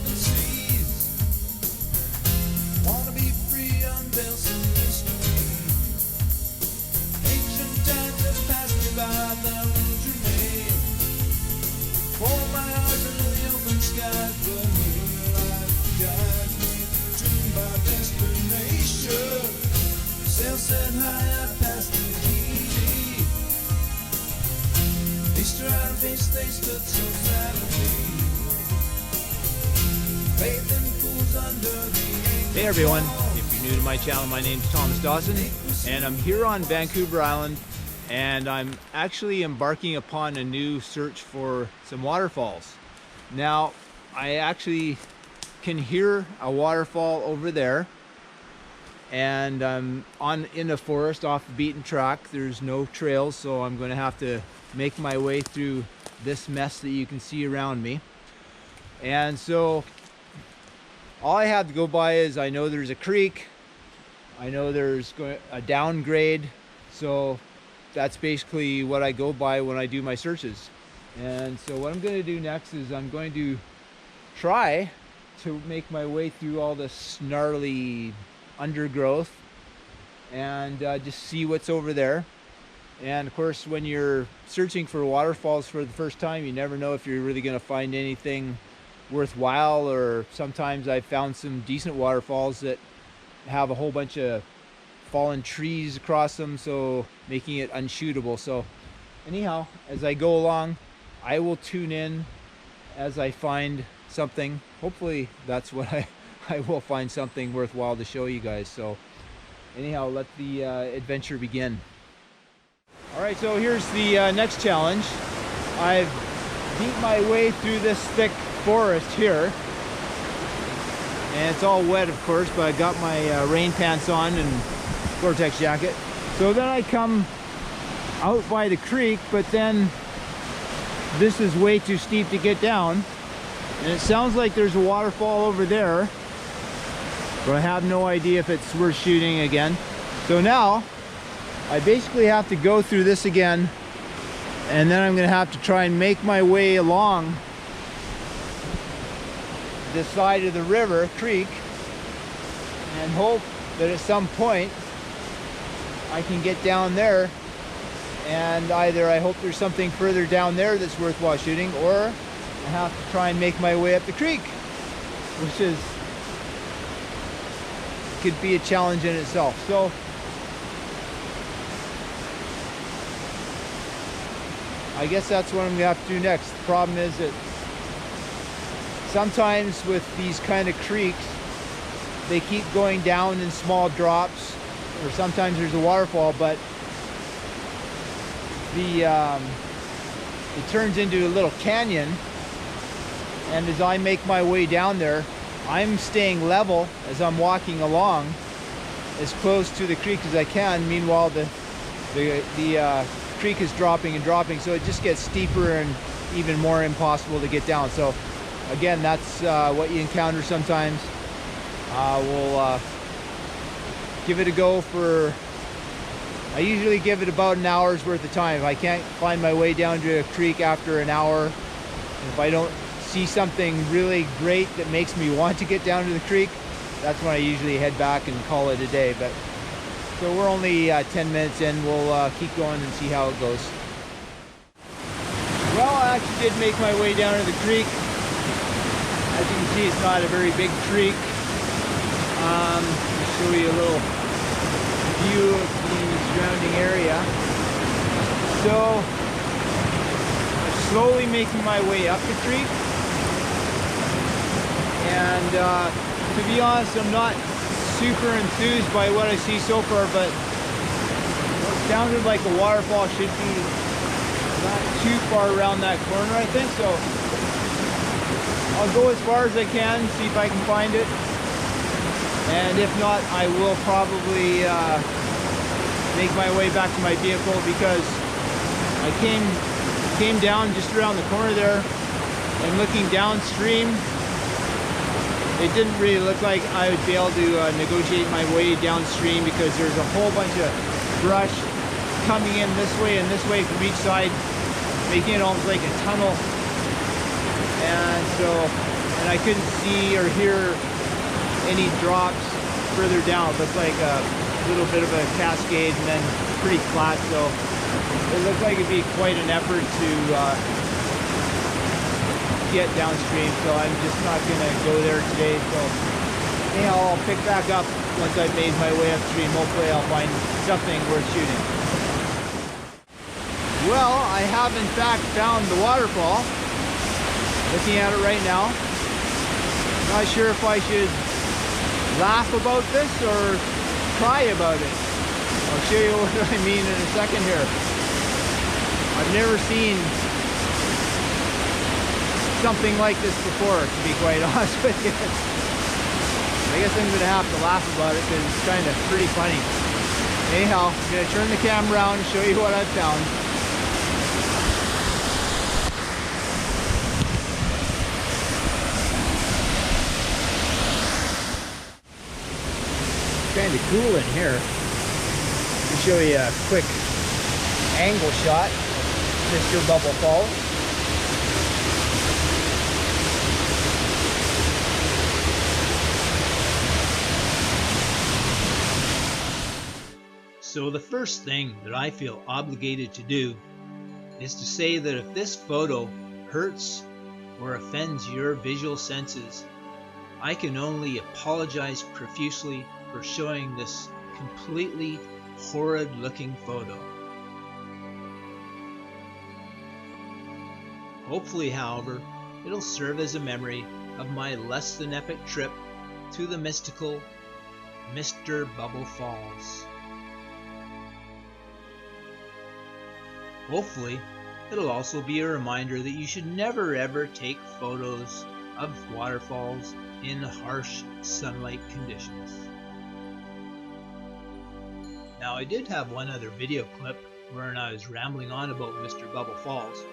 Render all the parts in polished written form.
seven seas. Wanna be free, unveil some mystery. Ancient times have passed me by, their rules remain. Hold my eyes under the open skies, but moonlight guides me to my destination. Sail set high, I passed the heat. They stride, they stood so silently. Faith in pools under the Hey everyone, if you're new to my channel, my name's Thomas Dawson and I'm here on Vancouver Island and I'm actually embarking upon a new search for some waterfalls. Now, I actually can hear a waterfall over there and I'm in the forest off the beaten track. There's no trails, so I'm going to have to make my way through this mess that you can see around me. And so all I have to go by is I know there's a creek, I know there's a downgrade, so that's basically what I go by when I do my searches. And so what I'm going to do next is I'm going to try to make my way through all this gnarly undergrowth and just see what's over there. And of course, when you're searching for waterfalls for the first time, you never know if you're really going to find anything worthwhile, or sometimes I've found some decent waterfalls that have a whole bunch of fallen trees across them, so making it unshootable. So anyhow, as I go along, I will tune in as I find something. Hopefully that's what I will find something worthwhile to show you guys. So anyhow, let the adventure begin. All right, so here's the next challenge. I've beat my way through this thick forest here, and it's all wet, of course, but I got my rain pants on and Gore-Tex jacket. So then I come out by the creek, but then this is way too steep to get down, and it sounds like there's a waterfall over there, but I have no idea if it's worth shooting again. So now I basically have to go through this again, and then I'm gonna have to try and make my way along this side of the river, creek, and hope that at some point I can get down there, and either I hope there's something further down there that's worthwhile shooting, or I have to try and make my way up the creek, which is could be a challenge in itself. So I guess that's what I'm gonna have to do next. The problem is that sometimes with these kind of creeks, they keep going down in small drops, or sometimes there's a waterfall, but it turns into a little canyon, and as I make my way down there, I'm staying level as I'm walking along, as close to the creek as I can. Meanwhile, the creek is dropping and dropping, so it just gets steeper and even more impossible to get down. So again, that's what you encounter sometimes. We'll give it a go for, I usually give it about an hour's worth of time. If I can't find my way down to a creek after an hour, if I don't see something really great that makes me want to get down to the creek, that's when I usually head back and call it a day. But so we're only 10 minutes in. We'll keep going and see how it goes. Well, I actually did make my way down to the creek. As you can see, it's not a very big creek. I'll show you a little view of the surrounding area. So, I'm slowly making my way up the creek. And to be honest, I'm not super enthused by what I see so far, but what sounded like a waterfall should be not too far around that corner, I think. So I'll go as far as I can, see if I can find it, and if not, I will probably make my way back to my vehicle, because I came down just around the corner there, and looking downstream, it didn't really look like I would be able to negotiate my way downstream, because there's a whole bunch of brush coming in this way and this way from each side, making it almost like a tunnel. And so and I couldn't see or hear any drops further down. It looked like a little bit of a cascade and then pretty flat, so it looked like it'd be quite an effort to get downstream, so I'm just not gonna go there today. So anyhow, I'll pick back up once I've made my way upstream. Hopefully I'll find something worth shooting. Well, I have in fact found the waterfall. Looking at it right now. Not sure if I should laugh about this or cry about it. I'll show you what I mean in a second here. I've never seen something like this before, to be quite honest with you. I guess I'm gonna have to laugh about it because it's kind of pretty funny. Anyhow, I'm gonna turn the camera around and show you what I've found. Kind of cool in here. To show you a quick angle shot of Mr. Bubble Falls. So the first thing that I feel obligated to do is to say that if this photo hurts or offends your visual senses, I can only apologize profusely for showing this completely horrid looking photo. Hopefully, however, it'll serve as a memory of my less than epic trip to the mystical Mr. Bubble Falls. Hopefully, it'll also be a reminder that you should never ever take photos of waterfalls in harsh sunlight conditions. Now, I did have one other video clip wherein I was rambling on about Mr. Bubble Falls,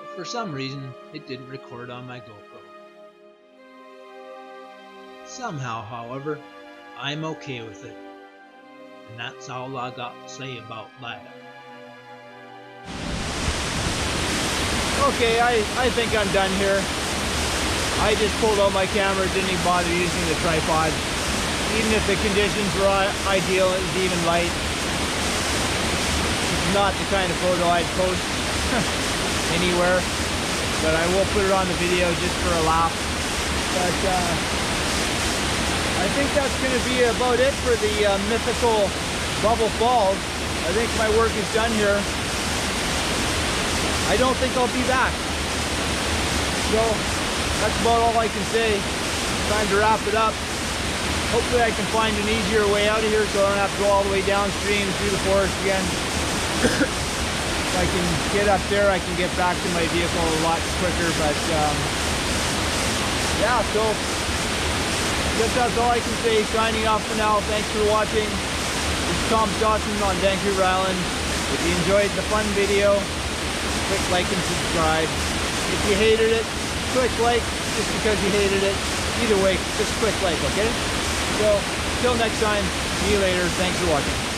but for some reason it didn't record on my GoPro. Somehow, however, I'm okay with it, and that's all I got to say about that. Okay, I think I'm done here. I just pulled out my camera, didn't even bother using the tripod. Even if the conditions were ideal, it was even light. It's not the kind of photo I'd post anywhere, but I will put it on the video just for a laugh. But I think that's going to be about it for the Mythical Bubble Falls. I think my work is done here. I don't think I'll be back. So that's about all I can say. Time to wrap it up. Hopefully I can find an easier way out of here so I don't have to go all the way downstream through the forest again. If I can get up there, I can get back to my vehicle a lot quicker, but yeah, so I guess that's all I can say. Signing off for now. Thanks for watching. This is Thomas Dawson on Vancouver Island. If you enjoyed the fun video, click like and subscribe. If you hated it, click like just because you hated it. Either way, just click like, okay? So, till next time, see you later. Thanks for watching.